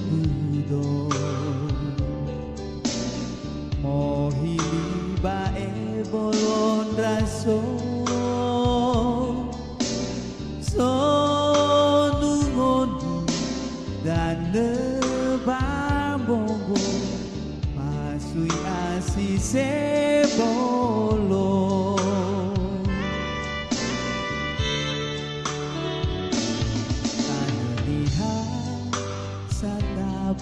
budo mohili bae bolon raso sonungoni dan nebambongo masui asi sebolo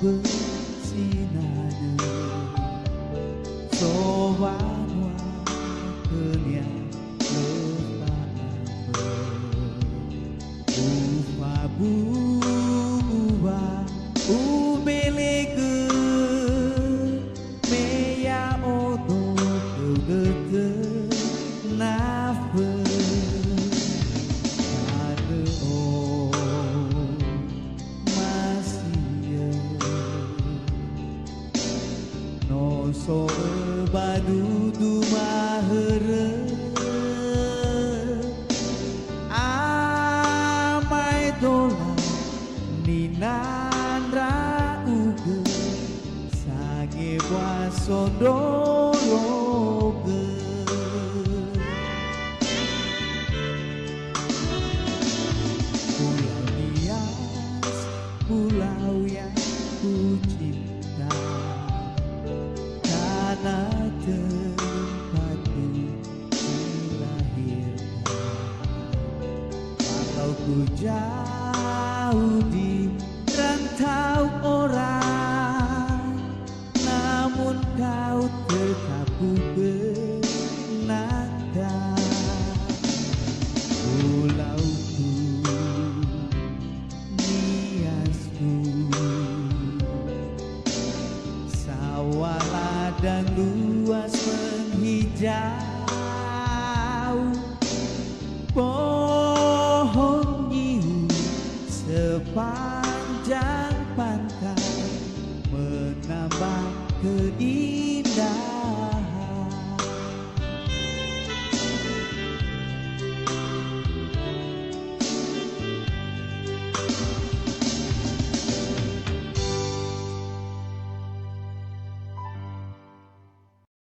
bersinane sowanwa kenya lepa ufa buwa ubelege meya odo kegete nafe ade o so badudu mahere amai dola ninandra uge sage waso dologe pulau nias pulau yang ku cinta tempatku dilahirkan walau ku jauh di rantau orang namun kau tetap ku benangkan pulauku niasku dan luas menghijau pohon nyiu sepanjang pantai menambah keindahan